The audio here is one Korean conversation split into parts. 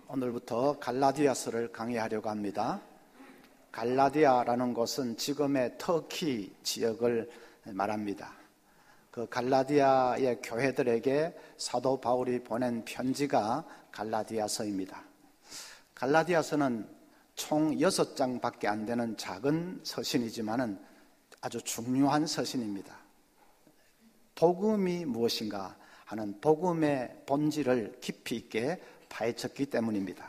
오늘부터 갈라디아서를 강의하려고 합니다. 갈라디아라는 곳은 지금의 터키 지역을 말합니다. 그 갈라디아의 교회들에게 사도 바울이 보낸 편지가 갈라디아서입니다. 갈라디아서는 총 6장밖에 안 되는 작은 서신이지만 아주 중요한 서신입니다. 복음이 무엇인가 하는 복음의 본질을 깊이 있게 파헤쳤기 때문입니다.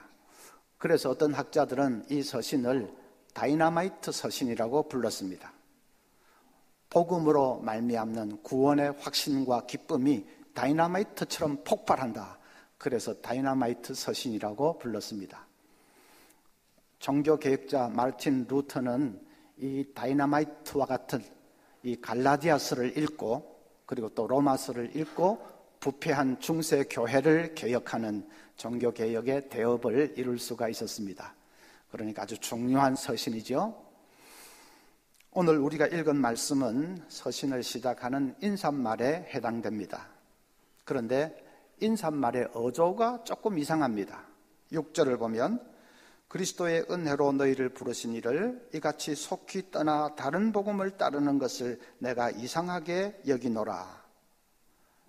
그래서 어떤 학자들은 이 서신을 다이너마이트 서신이라고 불렀습니다. 복음으로 말미암는 구원의 확신과 기쁨이 다이너마이트처럼 폭발한다. 그래서 다이너마이트 서신이라고 불렀습니다. 종교개혁자 마르틴 루터는 이 다이너마이트와 같은 이 갈라디아서를 읽고 그리고 또 로마서를 읽고 부패한 중세 교회를 개혁하는 종교개혁의 대업을 이룰 수가 있었습니다. 그러니까 아주 중요한 서신이죠. 오늘 우리가 읽은 말씀은 서신을 시작하는 인사말에 해당됩니다. 그런데 인사말의 어조가 조금 이상합니다. 6절을 보면 그리스도의 은혜로 너희를 부르신 이를 이같이 속히 떠나 다른 복음을 따르는 것을 내가 이상하게 여기노라.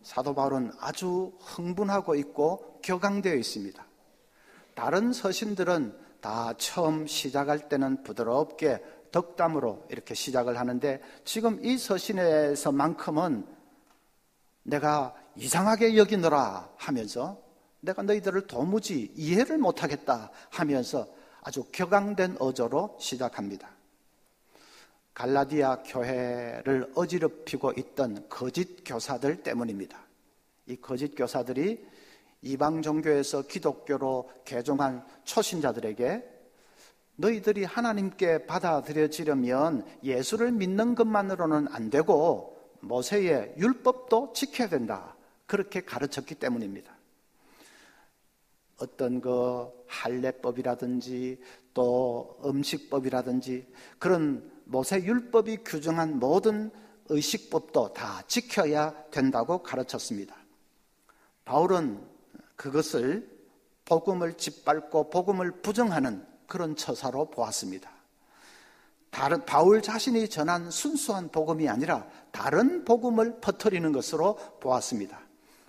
사도 바울은 아주 흥분하고 있고 격앙되어 있습니다. 다른 서신들은 다 처음 시작할 때는 부드럽게 덕담으로 이렇게 시작을 하는데 지금 이 서신에서만큼은 내가 이상하게 여기노라 하면서 내가 너희들을 도무지 이해를 못하겠다 하면서 아주 격앙된 어조로 시작합니다. 갈라디아 교회를 어지럽히고 있던 거짓 교사들 때문입니다. 이 거짓 교사들이 이방 종교에서 기독교로 개종한 초신자들에게 너희들이 하나님께 받아들여지려면 예수를 믿는 것만으로는 안 되고 모세의 율법도 지켜야 된다. 그렇게 가르쳤기 때문입니다. 어떤 할례법이라든지 또 음식법이라든지 그런 모세 율법이 규정한 모든 의식법도 다 지켜야 된다고 가르쳤습니다. 바울은 그것을 복음을 짓밟고 복음을 부정하는 그런 처사로 보았습니다. 바울 자신이 전한 순수한 복음이 아니라 다른 복음을 퍼뜨리는 것으로 보았습니다.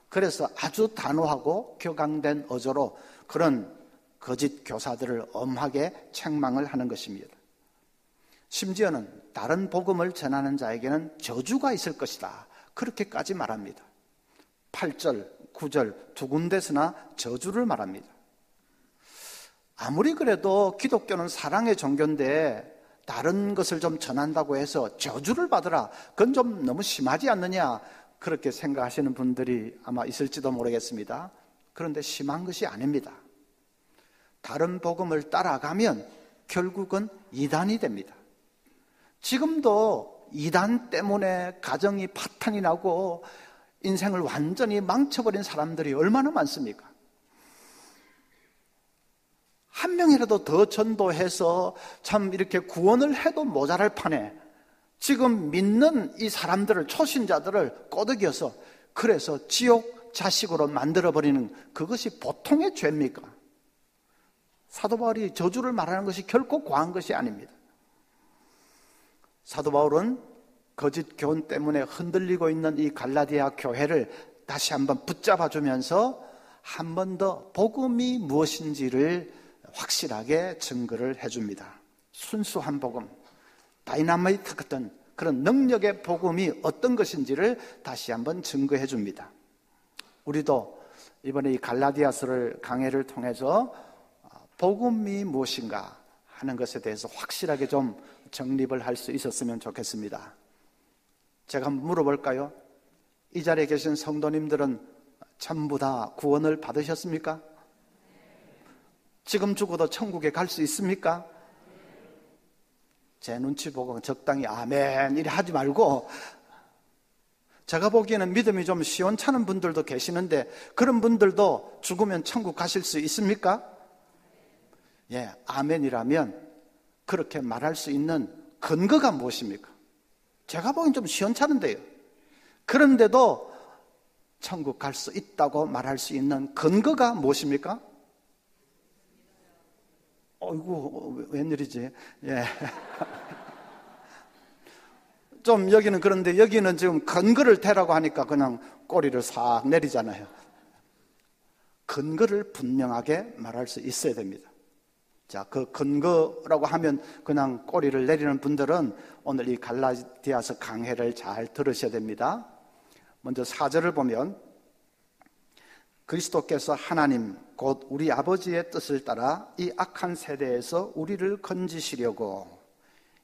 그래서 아주 단호하고 격앙된 어조로 그런 거짓 교사들을 엄하게 책망을 하는 것입니다. 심지어는 다른 복음을 전하는 자에게는 저주가 있을 것이다. 그렇게까지 말합니다. 8절, 9절 두 군데서나 저주를 말합니다. 아무리 그래도 기독교는 사랑의 종교인데 다른 것을 좀 전한다고 해서 저주를 받으라. 그건 좀 너무 심하지 않느냐. 그렇게 생각하시는 분들이 아마 있을지도 모르겠습니다. 그런데 심한 것이 아닙니다. 다른 복음을 따라가면 결국은 이단이 됩니다. 지금도 이단 때문에 가정이 파탄이 나고 인생을 완전히 망쳐버린 사람들이 얼마나 많습니까? 한 명이라도 더 전도해서 참 이렇게 구원을 해도 모자랄 판에 지금 믿는 이 사람들을, 초신자들을 꼬드겨서 그래서 지옥 자식으로 만들어버리는 그것이 보통의 죄입니까? 사도 바울이 저주를 말하는 것이 결코 과한 것이 아닙니다. 사도 바울은 거짓 교훈 때문에 흔들리고 있는 이 갈라디아 교회를 다시 한번 붙잡아주면서 한 번 더 복음이 무엇인지를 확실하게 증거를 해줍니다. 순수한 복음, 다이너마이트 같은 그런 능력의 복음이 어떤 것인지를 다시 한번 증거해 줍니다. 우리도 이번에 이 갈라디아서를 강해를 통해서 복음이 무엇인가 하는 것에 대해서 확실하게 좀 정립을 할 수 있었으면 좋겠습니다. 제가 한번 물어볼까요? 이 자리에 계신 성도님들은 전부 다 구원을 받으셨습니까? 지금 죽어도 천국에 갈 수 있습니까? 제 눈치 보고 적당히 아멘 이래 하지 말고, 제가 보기에는 믿음이 좀 시원찮은 분들도 계시는데 그런 분들도 죽으면 천국 가실 수 있습니까? 아멘이라면 그렇게 말할 수 있는 근거가 무엇입니까? 제가 보기엔 좀 시원찮은데요. 그런데도 천국 갈 수 있다고 말할 수 있는 근거가 무엇입니까? 어이구, 웬일이지? 좀 여기는 그런데 여기는 지금 근거를 대라고 하니까 그냥 꼬리를 싹 내리잖아요. 근거를 분명하게 말할 수 있어야 됩니다. 자, 그 근거라고 하면 그냥 꼬리를 내리는 분들은 오늘 이 갈라디아서 강해를 잘 들으셔야 됩니다. 먼저 4절을 보면 그리스도께서 하나님 곧 우리 아버지의 뜻을 따라 이 악한 세대에서 우리를 건지시려고,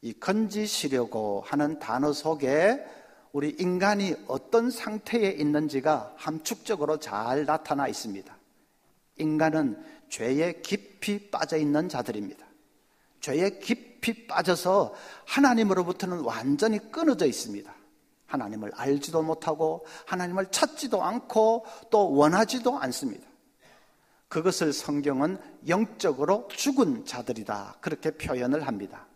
이 건지시려고 하는 단어 속에 우리 인간이 어떤 상태에 있는지가 함축적으로 잘 나타나 있습니다. 인간은 죄에 깊이 빠져 있는 자들입니다. 죄에 깊이 빠져서 하나님으로부터는 완전히 끊어져 있습니다. 하나님을 알지도 못하고 하나님을 찾지도 않고 또 원하지도 않습니다. 그것을 성경은 영적으로 죽은 자들이다, 그렇게 표현을 합니다.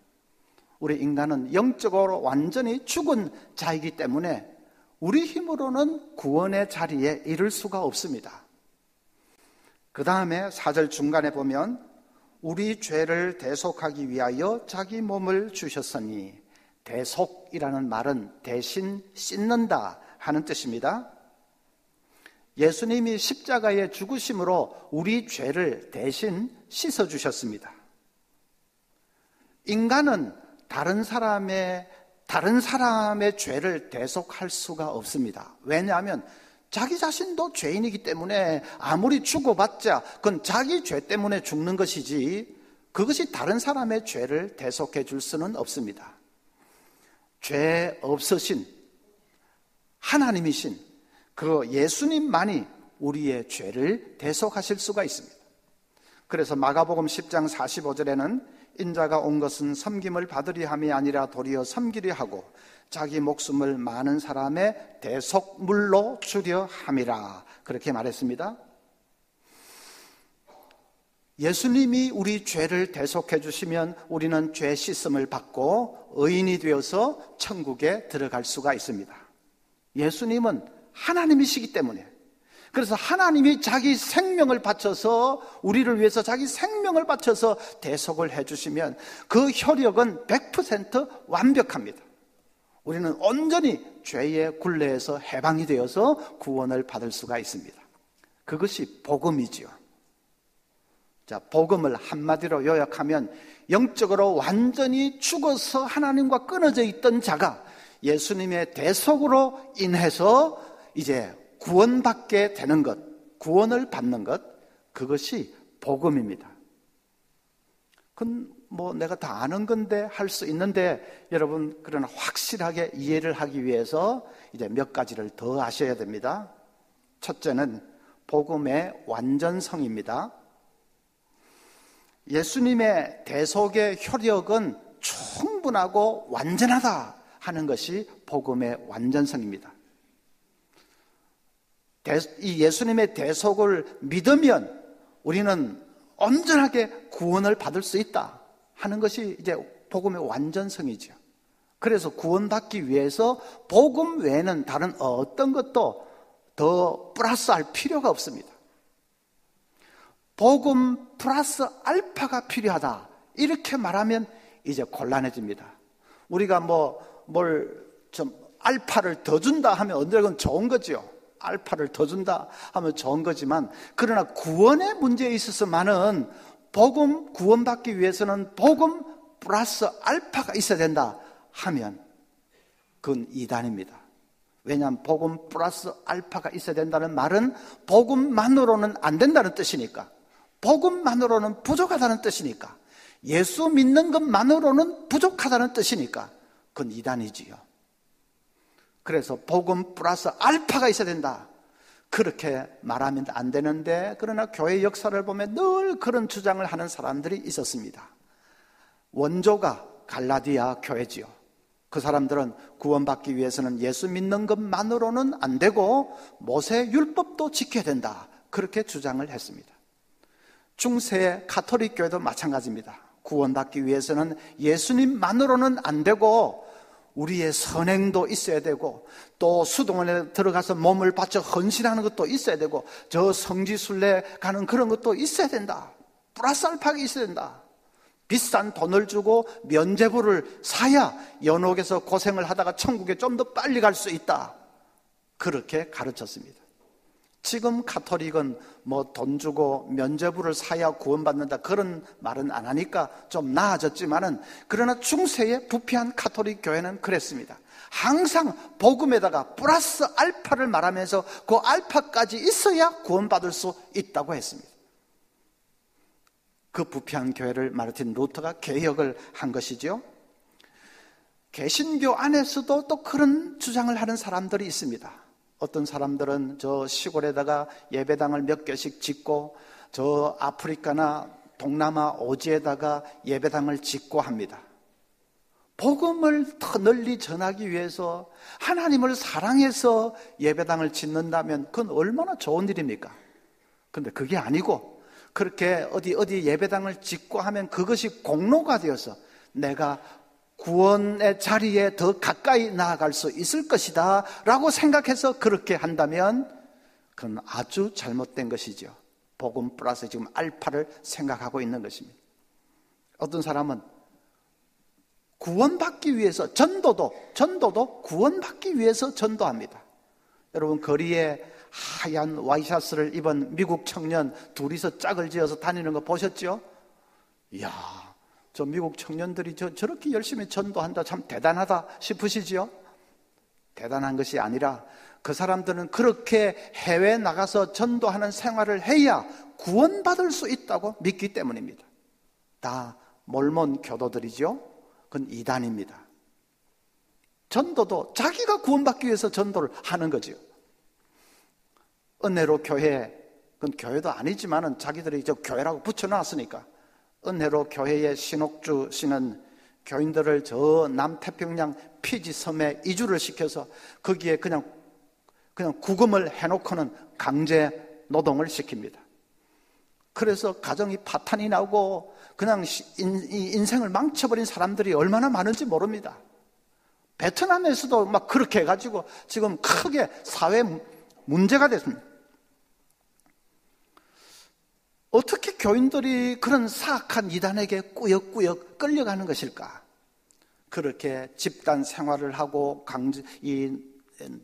우리 인간은 영적으로 완전히 죽은 자이기 때문에 우리 힘으로는 구원의 자리에 이를 수가 없습니다. 그 다음에 4절 중간에 보면 우리 죄를 대속하기 위하여 자기 몸을 주셨으니, 대속이라는 말은 대신 씻는다 하는 뜻입니다. 예수님이 십자가의 죽으심으로 우리 죄를 대신 씻어주셨습니다. 인간은 다른 사람의 죄를 대속할 수가 없습니다. 왜냐하면 자기 자신도 죄인이기 때문에 아무리 죽어봤자 그건 자기 죄 때문에 죽는 것이지 그것이 다른 사람의 죄를 대속해 줄 수는 없습니다. 죄 없으신 하나님이신 그 예수님만이 우리의 죄를 대속하실 수가 있습니다. 그래서 마가복음 10장 45절에는 인자가 온 것은 섬김을 받으리 함이 아니라 도리어 섬기려 하고 자기 목숨을 많은 사람의 대속물로 주려 함이라, 그렇게 말했습니다. 예수님이 우리 죄를 대속해 주시면 우리는 죄 씻음을 받고 의인이 되어서 천국에 들어갈 수가 있습니다. 예수님은 하나님이시기 때문에, 그래서 하나님이 자기 생명을 바쳐서 우리를 위해서 자기 생명을 바쳐서 대속을 해주시면 그 효력은 100% 완벽합니다. 우리는 온전히 죄의 굴레에서 해방이 되어서 구원을 받을 수가 있습니다. 그것이 복음이지요. 자, 복음을 한마디로 요약하면 영적으로 완전히 죽어서 하나님과 끊어져 있던 자가 예수님의 대속으로 인해서 이제 구원받게 되는 것, 구원을 받는 것, 그것이 복음입니다. 그건 뭐 내가 다 아는 건데 할 수 있는데, 여러분 그러나 확실하게 이해를 하기 위해서 이제 몇 가지를 더 아셔야 됩니다. 첫째는 복음의 완전성입니다. 예수님의 대속의 효력은 충분하고 완전하다 하는 것이 복음의 완전성입니다. 이 예수님의 대속을 믿으면 우리는 온전하게 구원을 받을 수 있다 하는 것이 이제 복음의 완전성이죠. 그래서 구원받기 위해서 복음 외에는 다른 어떤 것도 더 플러스할 필요가 없습니다. 복음 플러스 알파가 필요하다 이렇게 말하면 이제 곤란해집니다. 우리가 뭘 좀 알파를 더 준다 하면 언제건 좋은 거죠. 알파를 더 준다 하면 좋은 거지만, 그러나 구원의 문제에 있어서만은 복음 구원받기 위해서는 복음 플러스 알파가 있어야 된다 하면 그건 이단입니다. 왜냐하면 복음 플러스 알파가 있어야 된다는 말은 복음만으로는 안 된다는 뜻이니까, 복음만으로는 부족하다는 뜻이니까, 예수 믿는 것만으로는 부족하다는 뜻이니까 그건 이단이지요. 그래서 복음 플러스 알파가 있어야 된다 그렇게 말하면 안 되는데, 그러나 교회 역사를 보면 늘 그런 주장을 하는 사람들이 있었습니다. 원조가 갈라디아 교회지요. 그 사람들은 구원받기 위해서는 예수 믿는 것만으로는 안 되고 모세 율법도 지켜야 된다 그렇게 주장을 했습니다. 중세 가톨릭 교회도 마찬가지입니다. 구원받기 위해서는 예수님만으로는 안 되고 우리의 선행도 있어야 되고 또 수동원에 들어가서 몸을 바쳐 헌신하는 것도 있어야 되고 저 성지순례 가는 그런 것도 있어야 된다. 플러스 알파가 있어야 된다. 비싼 돈을 주고 면죄부를 사야 연옥에서 고생을 하다가 천국에 좀 더 빨리 갈 수 있다. 그렇게 가르쳤습니다. 지금 가톨릭은 뭐 돈 주고 면죄부를 사야 구원받는다 그런 말은 안 하니까 좀 나아졌지만은 그러나 중세의 부패한 가톨릭 교회는 그랬습니다. 항상 복음에다가 플러스 알파를 말하면서 그 알파까지 있어야 구원받을 수 있다고 했습니다. 그 부패한 교회를 마르틴 루터가 개혁을 한 것이죠. 개신교 안에서도 또 그런 주장을 하는 사람들이 있습니다. 어떤 사람들은 저 시골에다가 예배당을 몇 개씩 짓고 저 아프리카나 동남아 오지에다가 예배당을 짓고 합니다. 복음을 더 널리 전하기 위해서 하나님을 사랑해서 예배당을 짓는다면 그건 얼마나 좋은 일입니까? 그런데 그게 아니고 그렇게 어디 예배당을 짓고 하면 그것이 공로가 되어서 내가 구원의 자리에 더 가까이 나아갈 수 있을 것이다 라고 생각해서 그렇게 한다면 그건 아주 잘못된 것이죠. 복음 플러스 지금 알파를 생각하고 있는 것입니다. 어떤 사람은 구원받기 위해서 전도도 구원받기 위해서 전도합니다. 여러분 거리에 하얀 와이셔츠를 입은 미국 청년 둘이서 짝을 지어서 다니는 거 보셨죠? 이야, 저 미국 청년들이 저렇게 열심히 전도한다 참 대단하다 싶으시지요? 대단한 것이 아니라 그 사람들은 그렇게 해외에 나가서 전도하는 생활을 해야 구원받을 수 있다고 믿기 때문입니다. 다 몰몬 교도들이죠. 그건 이단입니다. 전도도 자기가 구원받기 위해서 전도를 하는 거죠. 은혜로 교회, 그건 교회도 아니지만은 자기들이 저 교회라고 붙여놨으니까 은혜로 교회의 신옥주 씨는 교인들을 저 남태평양 피지 섬에 이주를 시켜서 거기에 그냥 구금을 해놓고는 강제 노동을 시킵니다. 그래서 가정이 파탄이 나고 그냥 인생을 망쳐버린 사람들이 얼마나 많은지 모릅니다. 베트남에서도 막 그렇게 해가지고 지금 크게 사회 문제가 됐습니다. 어떻게 교인들이 그런 사악한 이단에게 꾸역꾸역 끌려가는 것일까? 그렇게 집단 생활을 하고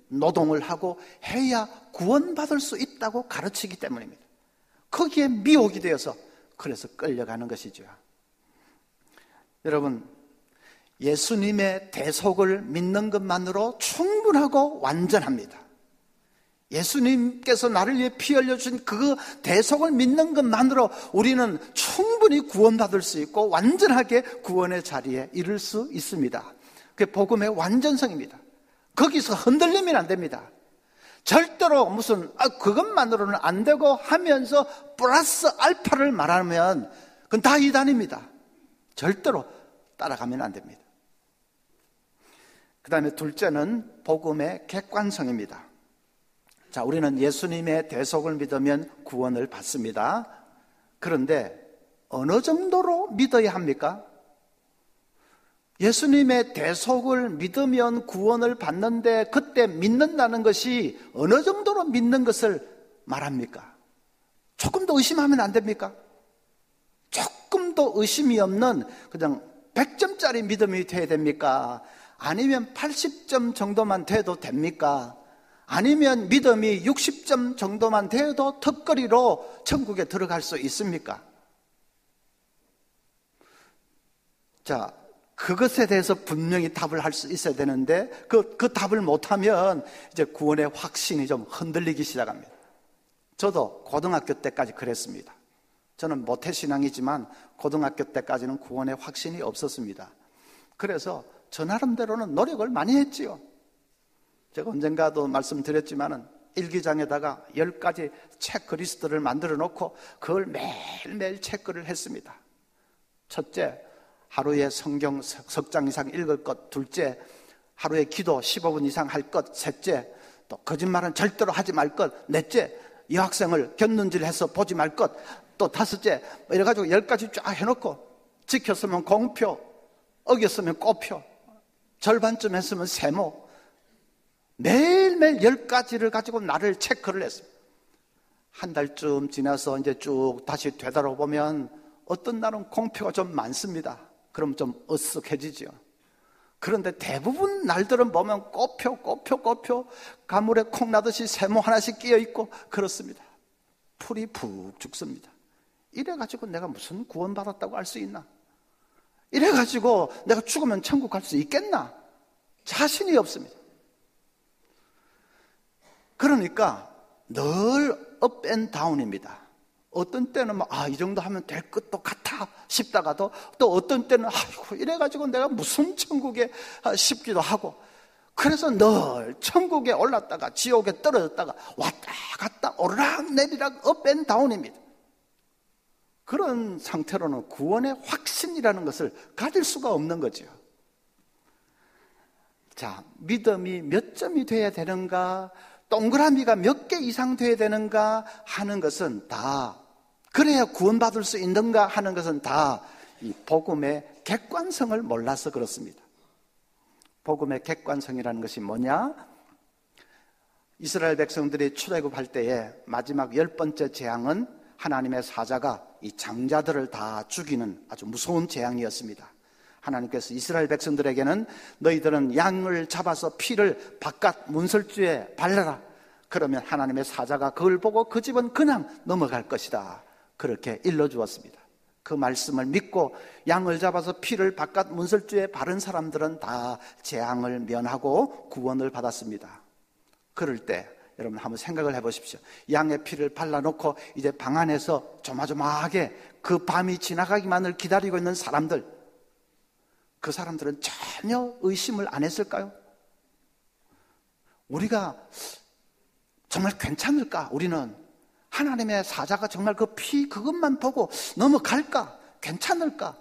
노동을 하고 해야 구원받을 수 있다고 가르치기 때문입니다. 거기에 미혹이 되어서 그래서 끌려가는 것이죠. 여러분, 예수님의 대속을 믿는 것만으로 충분하고 완전합니다. 예수님께서 나를 위해 피 흘려주신 그 대속을 믿는 것만으로 우리는 충분히 구원받을 수 있고 완전하게 구원의 자리에 이를 수 있습니다. 그게 복음의 완전성입니다. 거기서 흔들리면 안 됩니다. 절대로 무슨 그것만으로는 안 되고 하면서 플러스 알파를 말하면 그건 다 이단입니다. 절대로 따라가면 안 됩니다. 그 다음에 둘째는 복음의 객관성입니다. 자, 우리는 예수님의 대속을 믿으면 구원을 받습니다. 그런데 어느 정도로 믿어야 합니까? 예수님의 대속을 믿으면 구원을 받는데 그때 믿는다는 것이 어느 정도로 믿는 것을 말합니까? 조금 더 의심하면 안 됩니까? 조금 더 의심이 없는 그냥 100점짜리 믿음이 돼야 됩니까? 아니면 80점 정도만 돼도 됩니까? 아니면 믿음이 60점 정도만 돼도 턱걸이로 천국에 들어갈 수 있습니까? 자, 그것에 대해서 분명히 답을 할 수 있어야 되는데 그 답을 못하면 이제 구원의 확신이 좀 흔들리기 시작합니다. 저도 고등학교 때까지 그랬습니다. 저는 모태신앙이지만 고등학교 때까지는 구원의 확신이 없었습니다. 그래서 저 나름대로는 노력을 많이 했지요. 제가 언젠가도 말씀드렸지만은 일기장에다가 10가지 체크리스트를 만들어 놓고 그걸 매일매일 체크를 했습니다. 첫째, 하루에 성경 석 장 이상 읽을 것. 둘째, 하루에 기도 15분 이상 할 것. 셋째, 또 거짓말은 절대로 하지 말 것. 넷째, 여학생을 곁눈질해서 보지 말 것. 또 다섯째, 이래가지고 10가지 쫙 해놓고, 지켰으면 공표, 어겼으면 꼬표, 절반쯤 했으면 세모, 매일매일 10가지를 가지고 나를 체크를 했습니다. 한 달쯤 지나서 이제 쭉 다시 되돌아보면 어떤 날은 공표가 좀 많습니다. 그럼 좀 어쓱해지죠. 그런데 대부분 날들은 보면 꼬표, 가물에 콩 나듯이 세모 하나씩 끼어 있고 그렇습니다. 풀이 푹 죽습니다. 이래가지고 내가 무슨 구원받았다고 할 수 있나? 이래가지고 내가 죽으면 천국 갈 수 있겠나? 자신이 없습니다. 그러니까 늘 업 앤 다운입니다. 어떤 때는 이 정도 하면 될 것도 같아 싶다가도, 또 어떤 때는 아이고 이래가지고 내가 무슨 천국에 싶기도 하고, 그래서 늘 천국에 올랐다가 지옥에 떨어졌다가 왔다 갔다 오르락내리락 업 앤 다운입니다. 그런 상태로는 구원의 확신이라는 것을 가질 수가 없는 거죠. 자, 믿음이 몇 점이 돼야 되는가, 동그라미가 몇 개 이상 돼야 되는가 하는 것은 다, 그래야 구원받을 수 있는가 하는 것은 다 이 복음의 객관성을 몰라서 그렇습니다. 복음의 객관성이라는 것이 뭐냐? 이스라엘 백성들이 출애굽할 때에 마지막 10번째 재앙은 하나님의 사자가 이 장자들을 다 죽이는 아주 무서운 재앙이었습니다. 하나님께서 이스라엘 백성들에게는 너희들은 양을 잡아서 피를 바깥 문설주에 발라라. 그러면 하나님의 사자가 그걸 보고 그 집은 그냥 넘어갈 것이다. 그렇게 일러주었습니다. 그 말씀을 믿고 양을 잡아서 피를 바깥 문설주에 바른 사람들은 다 재앙을 면하고 구원을 받았습니다. 그럴 때 여러분 한번 생각을 해보십시오. 양의 피를 발라놓고 이제 방 안에서 조마조마하게 그 밤이 지나가기만을 기다리고 있는 사람들, 그 사람들은 전혀 의심을 안 했을까요? 우리가 정말 괜찮을까? 우리는 하나님의 사자가 정말 그 피 그것만 보고 넘어갈까? 괜찮을까?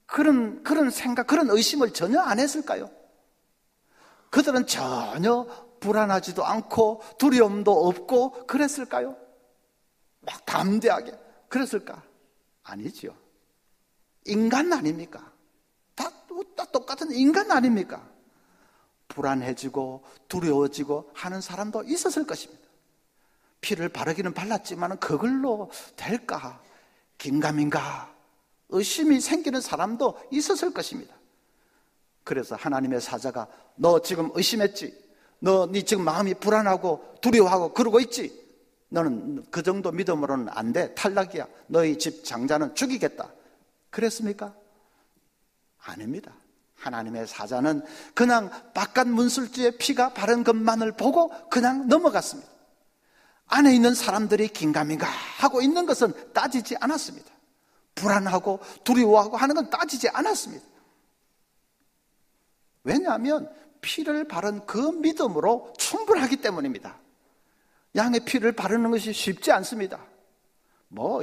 그런 생각, 그런 의심을 전혀 안 했을까요? 그들은 전혀 불안하지도 않고 두려움도 없고 그랬을까요? 막 담대하게 그랬을까? 아니죠. 인간 아닙니까? 다 똑같은 인간 아닙니까? 불안해지고 두려워지고 하는 사람도 있었을 것입니다. 피를 바르기는 발랐지만 그걸로 될까? 긴가민가? 의심이 생기는 사람도 있었을 것입니다. 그래서 하나님의 사자가 너 지금 의심했지? 네 지금 마음이 불안하고 두려워하고 그러고 있지? 너는 그 정도 믿음으로는 안 돼. 탈락이야. 너희 집 장자는 죽이겠다. 그랬습니까? 아닙니다. 하나님의 사자는 그냥 바깥 문술주에 피가 바른 것만을 보고 그냥 넘어갔습니다. 안에 있는 사람들이 긴가민가 하고 있는 것은 따지지 않았습니다. 불안하고 두려워하고 하는 건 따지지 않았습니다. 왜냐하면 피를 바른 그 믿음으로 충분하기 때문입니다. 양의 피를 바르는 것이 쉽지 않습니다.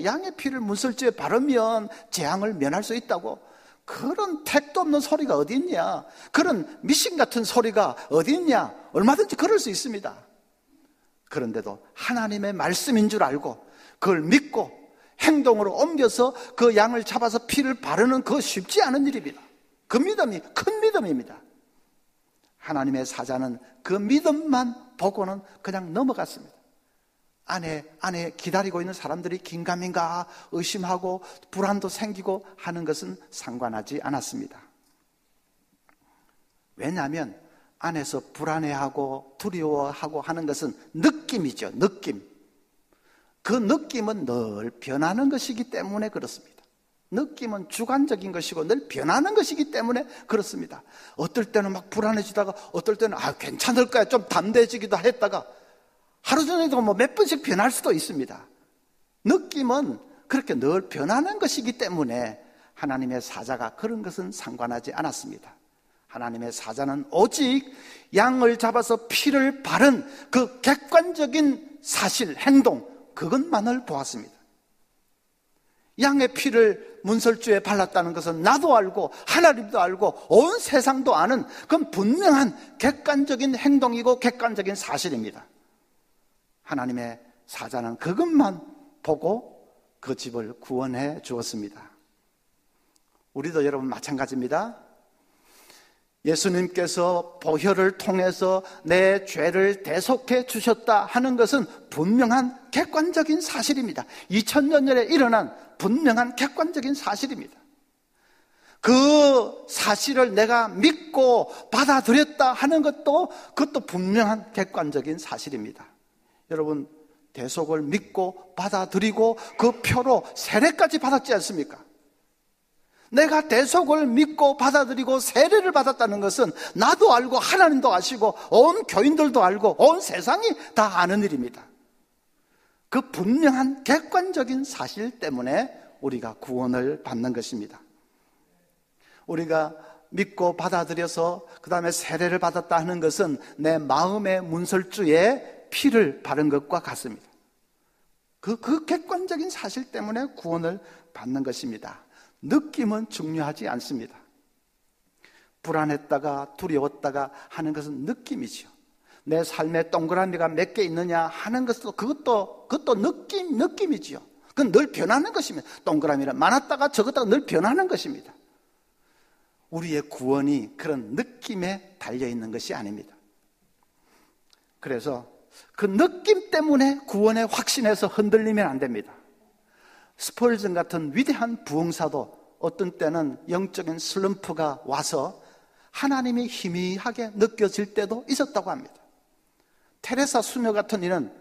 양의 피를 문설주에 바르면 재앙을 면할 수 있다고, 그런 택도 없는 소리가 어디 있냐, 그런 미신 같은 소리가 어디 있냐, 얼마든지 그럴 수 있습니다. 그런데도 하나님의 말씀인 줄 알고 그걸 믿고 행동으로 옮겨서 그 양을 잡아서 피를 바르는 그거 쉽지 않은 일입니다. 그 믿음이 큰 믿음입니다. 하나님의 사자는 그 믿음만 보고는 그냥 넘어갔습니다. 안에 기다리고 있는 사람들이 긴가민가 의심하고 불안도 생기고 하는 것은 상관하지 않았습니다. 왜냐하면 안에서 불안해하고 두려워하고 하는 것은 느낌이죠. 느낌. 그 느낌은 늘 변하는 것이기 때문에 그렇습니다. 느낌은 주관적인 것이고 늘 변하는 것이기 때문에 그렇습니다. 어떨 때는 막 불안해지다가 어떨 때는 괜찮을 거야 좀 담대해지기도 했다가 하루 전에도 몇 번씩 변할 수도 있습니다. 느낌은 그렇게 늘 변하는 것이기 때문에 하나님의 사자가 그런 것은 상관하지 않았습니다. 하나님의 사자는 오직 양을 잡아서 피를 바른 그 객관적인 사실, 행동, 그것만을 보았습니다. 양의 피를 문설주에 발랐다는 것은 나도 알고 하나님도 알고 온 세상도 아는 그건 분명한 객관적인 행동이고 객관적인 사실입니다. 하나님의 사자는 그것만 보고 그 집을 구원해 주었습니다. 우리도 여러분 마찬가지입니다. 예수님께서 보혈을 통해서 내 죄를 대속해 주셨다 하는 것은 분명한 객관적인 사실입니다. 2000년 전에 일어난 분명한 객관적인 사실입니다. 그 사실을 내가 믿고 받아들였다 하는 그것도 분명한 객관적인 사실입니다. 여러분, 대속을 믿고 받아들이고 그 표로 세례까지 받았지 않습니까? 내가 대속을 믿고 받아들이고 세례를 받았다는 것은 나도 알고 하나님도 아시고 온 교인들도 알고 온 세상이 다 아는 일입니다. 그 분명한 객관적인 사실 때문에 우리가 구원을 받는 것입니다. 우리가 믿고 받아들여서 그 다음에 세례를 받았다 하는 것은 내 마음의 문설주에 피를 바른 것과 같습니다. 그 객관적인 사실 때문에 구원을 받는 것입니다. 느낌은 중요하지 않습니다. 불안했다가 두려웠다가 하는 것은 느낌이죠. 내 삶에 동그라미가 몇 개 있느냐 하는 것도 그것도 느낌이지요. 그건 늘 변하는 것입니다. 동그라미는 많았다가 적었다가 늘 변하는 것입니다. 우리의 구원이 그런 느낌에 달려있는 것이 아닙니다. 그래서 그 느낌 때문에 구원에 확신해서 흔들리면 안 됩니다. 스펄전 같은 위대한 부흥사도 어떤 때는 영적인 슬럼프가 와서 하나님이 희미하게 느껴질 때도 있었다고 합니다. 테레사 수녀 같은 이는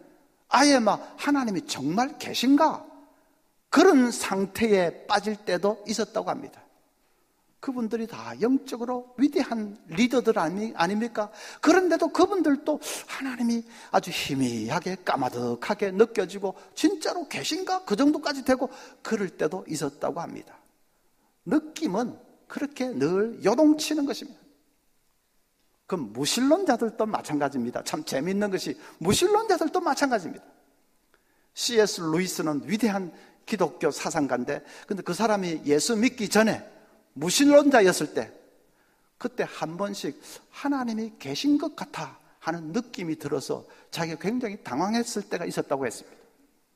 아예 하나님이 정말 계신가? 그런 상태에 빠질 때도 있었다고 합니다. 그분들이 다 영적으로 위대한 리더들 아닙니까? 그런데도 그분들도 하나님이 아주 희미하게 까마득하게 느껴지고 진짜로 계신가? 그 정도까지 되고 그럴 때도 있었다고 합니다. 느낌은 그렇게 늘 요동치는 것입니다. 그 무신론자들도 마찬가지입니다. 참 재미있는 것이 무신론자들도 마찬가지입니다. C.S. 루이스는 위대한 기독교 사상가인데 근데 그 사람이 예수 믿기 전에 무신론자였을 때 그때 한 번씩 하나님이 계신 것 같아 하는 느낌이 들어서 자기가 굉장히 당황했을 때가 있었다고 했습니다.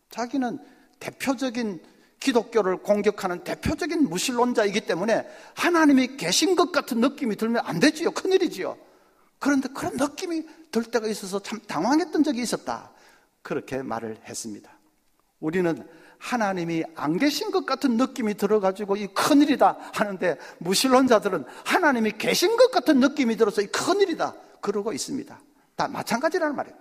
자기는 대표적인 기독교를 공격하는 대표적인 무신론자이기 때문에 하나님이 계신 것 같은 느낌이 들면 안 되지요. 큰일이지요. 그런데 그런 느낌이 들 때가 있어서 참 당황했던 적이 있었다. 그렇게 말을 했습니다. 우리는 하나님이 안 계신 것 같은 느낌이 들어가지고 이 큰일이다 하는데 무신론자들은 하나님이 계신 것 같은 느낌이 들어서 이 큰일이다 그러고 있습니다. 다 마찬가지라는 말이에요.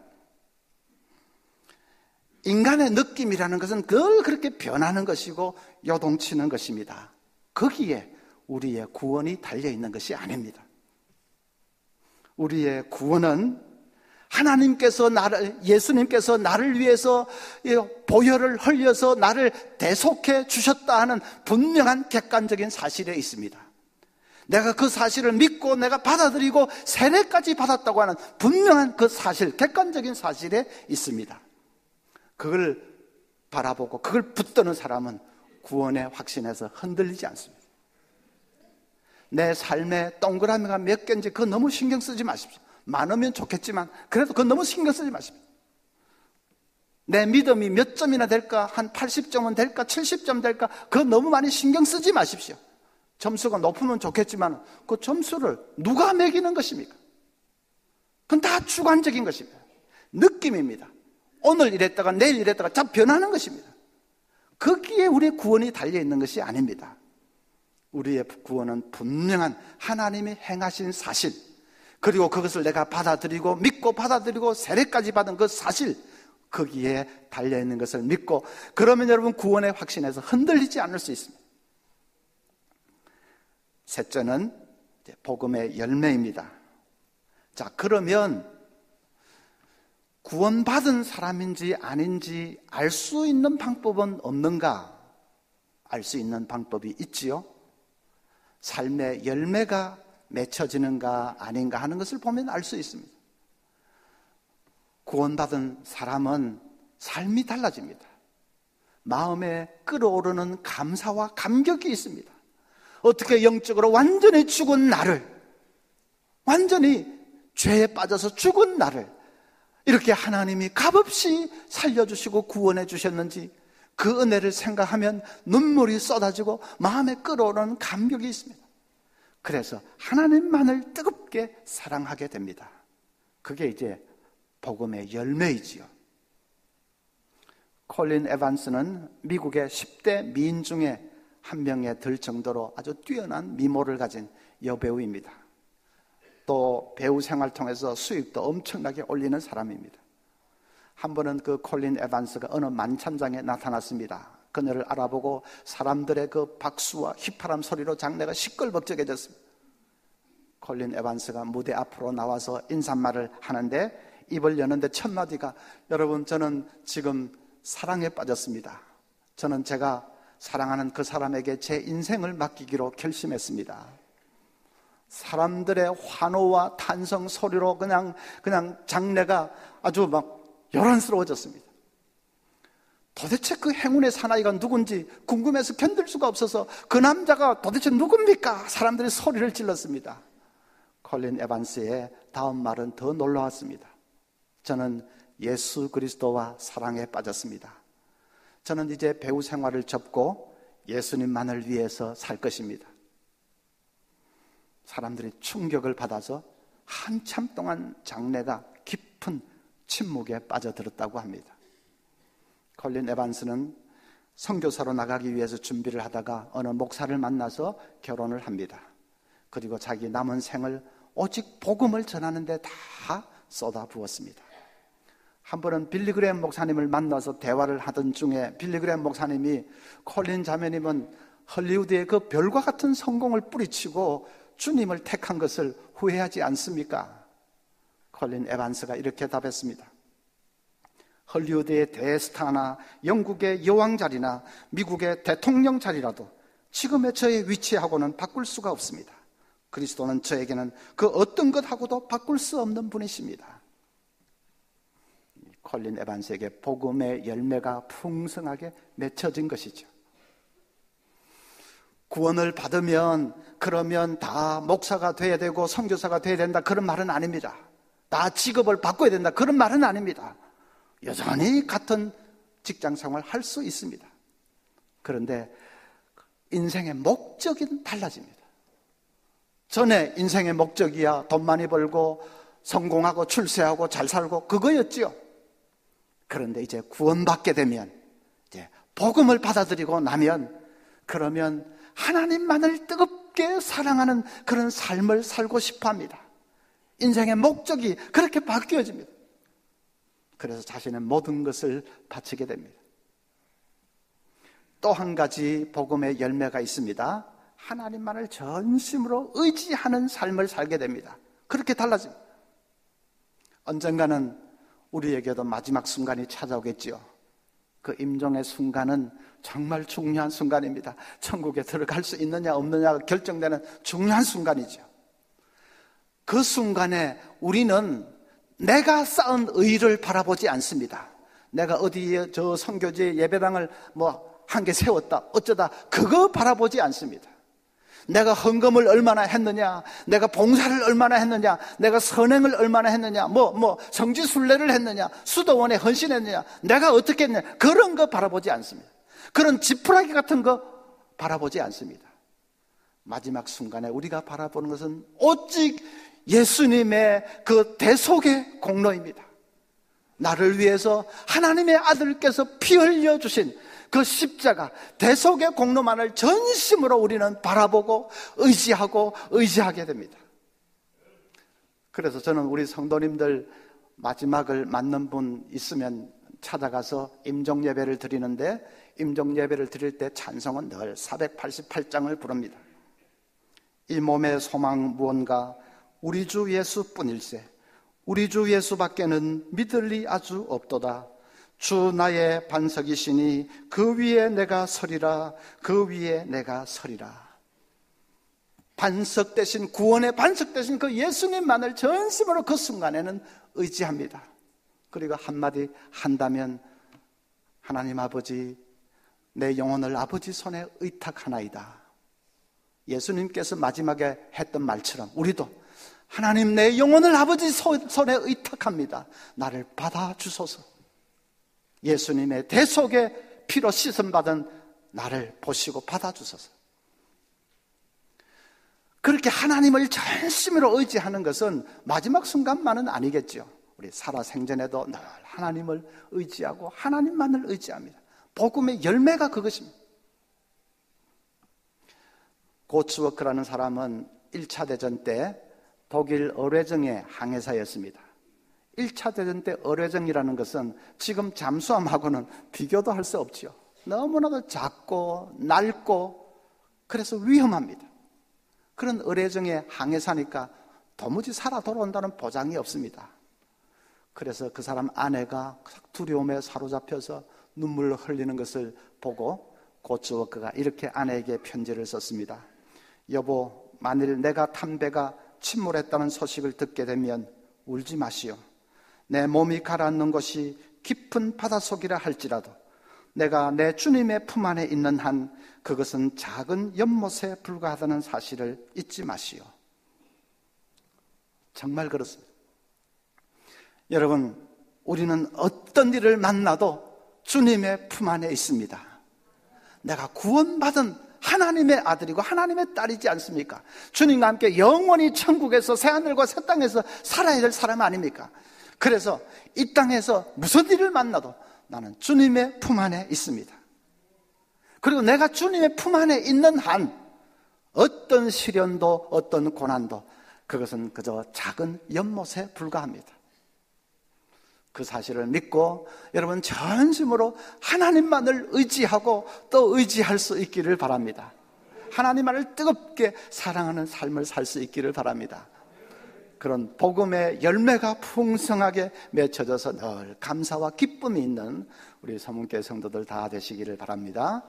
인간의 느낌이라는 것은 늘 그렇게 변하는 것이고 요동치는 것입니다. 거기에 우리의 구원이 달려있는 것이 아닙니다. 우리의 구원은 예수님께서 나를 위해서 보혈을 흘려서 나를 대속해 주셨다 하는 분명한 객관적인 사실에 있습니다. 내가 그 사실을 믿고 내가 받아들이고 세례까지 받았다고 하는 분명한 그 사실, 객관적인 사실에 있습니다. 그걸 바라보고 그걸 붙드는 사람은 구원에 확신해서 흔들리지 않습니다. 내 삶에 동그라미가 몇 개인지 그거 너무 신경 쓰지 마십시오. 많으면 좋겠지만 그래도 그건 너무 신경 쓰지 마십시오. 내 믿음이 몇 점이나 될까? 한 80점은 될까? 70점 될까? 그거 너무 많이 신경 쓰지 마십시오. 점수가 높으면 좋겠지만 그 점수를 누가 매기는 것입니까? 그건 다 주관적인 것입니다. 느낌입니다. 오늘 이랬다가 내일 이랬다가 참 변하는 것입니다. 거기에 우리의 구원이 달려있는 것이 아닙니다. 우리의 구원은 분명한 하나님이 행하신 사실, 그리고 그것을 내가 받아들이고 믿고 받아들이고 세례까지 받은 그 사실, 거기에 달려있는 것을 믿고 그러면 여러분 구원의 확신에서 흔들리지 않을 수 있습니다. 셋째는 복음의 열매입니다. 자, 그러면 구원받은 사람인지 아닌지 알 수 있는 방법은 없는가? 알 수 있는 방법이 있지요. 삶의 열매가 맺혀지는가 아닌가 하는 것을 보면 알 수 있습니다. 구원받은 사람은 삶이 달라집니다. 마음에 끓어오르는 감사와 감격이 있습니다. 어떻게 영적으로 완전히 죽은 나를, 완전히 죄에 빠져서 죽은 나를 이렇게 하나님이 값없이 살려주시고 구원해 주셨는지 그 은혜를 생각하면 눈물이 쏟아지고 마음에 끓어오르는 감격이 있습니다. 그래서 하나님만을 뜨겁게 사랑하게 됩니다. 그게 이제 복음의 열매이지요. 콜린 에반스는 미국의 10대 미인 중에 한 명에 들 정도로 아주 뛰어난 미모를 가진 여배우입니다. 또 배우 생활을 통해서 수익도 엄청나게 올리는 사람입니다. 한 번은 그 콜린 에반스가 어느 만찬장에 나타났습니다. 그녀를 알아보고 사람들의 그 박수와 휘파람 소리로 장내가 시끌벅적해졌습니다. 콜린 에반스가 무대 앞으로 나와서 인사말을 하는데 입을 여는데 첫 마디가, 여러분, 저는 지금 사랑에 빠졌습니다. 저는 제가 사랑하는 그 사람에게 제 인생을 맡기기로 결심했습니다. 사람들의 환호와 탄성 소리로 그냥 장내가 아주 막 요란스러워졌습니다. 도대체 그 행운의 사나이가 누군지 궁금해서 견딜 수가 없어서 그 남자가 도대체 누굽니까? 사람들이 소리를 질렀습니다. 콜린 에반스의 다음 말은 더 놀라웠습니다. 저는 예수 그리스도와 사랑에 빠졌습니다. 저는 이제 배우 생활을 접고 예수님만을 위해서 살 것입니다. 사람들이 충격을 받아서 한참 동안 장내가 깊은 침묵에 빠져들었다고 합니다. 콜린 에반스는 선교사로 나가기 위해서 준비를 하다가 어느 목사를 만나서 결혼을 합니다. 그리고 자기 남은 생을 오직 복음을 전하는 데 다 쏟아부었습니다. 한 번은 빌리 그레이엄 목사님을 만나서 대화를 하던 중에 빌리 그레이엄 목사님이, 콜린 자매님은 헐리우드의 그 별과 같은 성공을 뿌리치고 주님을 택한 것을 후회하지 않습니까? 콜린 에반스가 이렇게 답했습니다. 헐리우드의 대스타나 영국의 여왕 자리나 미국의 대통령 자리라도 지금의 저의 위치하고는 바꿀 수가 없습니다. 그리스도는 저에게는 그 어떤 것하고도 바꿀 수 없는 분이십니다. 콜린 에반스에게 복음의 열매가 풍성하게 맺혀진 것이죠. 구원을 받으면 그러면 다 목사가 돼야 되고 선교사가 돼야 된다, 그런 말은 아닙니다. 다 직업을 바꿔야 된다, 그런 말은 아닙니다. 여전히 같은 직장 생활 할 수 있습니다. 그런데 인생의 목적이 달라집니다. 전에 인생의 목적이야 돈 많이 벌고 성공하고 출세하고 잘 살고 그거였지요. 그런데 이제 구원받게 되면, 이제 복음을 받아들이고 나면, 그러면 하나님만을 뜨겁게 사랑하는 그런 삶을 살고 싶어 합니다. 인생의 목적이 그렇게 바뀌어집니다. 그래서 자신의 모든 것을 바치게 됩니다. 또 한 가지 복음의 열매가 있습니다. 하나님만을 전심으로 의지하는 삶을 살게 됩니다. 그렇게 달라집니다. 언젠가는 우리에게도 마지막 순간이 찾아오겠지요. 그 임종의 순간은 정말 중요한 순간입니다. 천국에 들어갈 수 있느냐 없느냐가 결정되는 중요한 순간이죠. 그 순간에 우리는 내가 쌓은 의를 바라보지 않습니다. 내가 어디에 저 선교지 예배당을 한 개 세웠다 어쩌다, 그거 바라보지 않습니다. 내가 헌금을 얼마나 했느냐, 내가 봉사를 얼마나 했느냐, 내가 선행을 얼마나 했느냐, 성지순례를 했느냐, 수도원에 헌신했느냐, 내가 어떻게 했느냐, 그런 거 바라보지 않습니다. 그런 지푸라기 같은 거 바라보지 않습니다. 마지막 순간에 우리가 바라보는 것은 오직 예수님의 그 대속의 공로입니다. 나를 위해서 하나님의 아들께서 피 흘려주신 그 십자가, 대속의 공로만을 전심으로 우리는 바라보고 의지하게 됩니다. 그래서 저는 우리 성도님들 마지막을 맞는 분 있으면 찾아가서 임종 예배를 드리는데, 임종 예배를 드릴 때 찬송은 늘 488장을 부릅니다. 이 몸의 소망 무언가 우리 주 예수뿐일세, 우리 주 예수밖에는 믿을 리 아주 없도다. 주 나의 반석이시니 그 위에 내가 서리라, 그 위에 내가 서리라. 반석 대신, 구원의 반석 대신 그 예수님만을 전심으로 그 순간에는 의지합니다. 그리고 한마디 한다면, 하나님 아버지, 내 영혼을 아버지 손에 의탁하나이다. 예수님께서 마지막에 했던 말처럼 우리도 하나님, 내 영혼을 아버지 손에 의탁합니다. 나를 받아주소서. 예수님의 대속의 피로 씻음받은 나를 보시고 받아주소서. 그렇게 하나님을 전심으로 의지하는 것은 마지막 순간만은 아니겠죠. 우리 살아 생전에도 늘 하나님을 의지하고 하나님만을 의지합니다. 복음의 열매가 그것입니다. 고츠워크라는 사람은 1차 대전 때 독일 의뢰정의 항해사였습니다. 1차 대전 때 의뢰정이라는 것은 지금 잠수함하고는 비교도 할 수 없지요. 너무나도 작고 낡고 그래서 위험합니다. 그런 의뢰정의 항해사니까 도무지 살아 돌아온다는 보장이 없습니다. 그래서 그 사람 아내가 두려움에 사로잡혀서 눈물을 흘리는 것을 보고 고츠워크가 이렇게 아내에게 편지를 썼습니다. 여보, 만일 내가 탄 배가 침몰했다는 소식을 듣게 되면 울지 마시오. 내 몸이 가라앉는 곳이 깊은 바닷속이라 할지라도 내가 내 주님의 품 안에 있는 한 그것은 작은 연못에 불과하다는 사실을 잊지 마시오. 정말 그렇습니다. 여러분, 우리는 어떤 일을 만나도 주님의 품 안에 있습니다. 내가 구원받은 하나님의 아들이고 하나님의 딸이지 않습니까? 주님과 함께 영원히 천국에서 새하늘과 새 땅에서 살아야 될 사람 아닙니까? 그래서 이 땅에서 무슨 일을 만나도 나는 주님의 품 안에 있습니다. 그리고 내가 주님의 품 안에 있는 한 어떤 시련도 어떤 고난도 그것은 그저 작은 연못에 불과합니다. 그 사실을 믿고 여러분 전심으로 하나님만을 의지하고 또 의지할 수 있기를 바랍니다. 하나님만을 뜨겁게 사랑하는 삶을 살 수 있기를 바랍니다. 그런 복음의 열매가 풍성하게 맺혀져서 늘 감사와 기쁨이 있는 우리 서문교회 성도들 다 되시기를 바랍니다.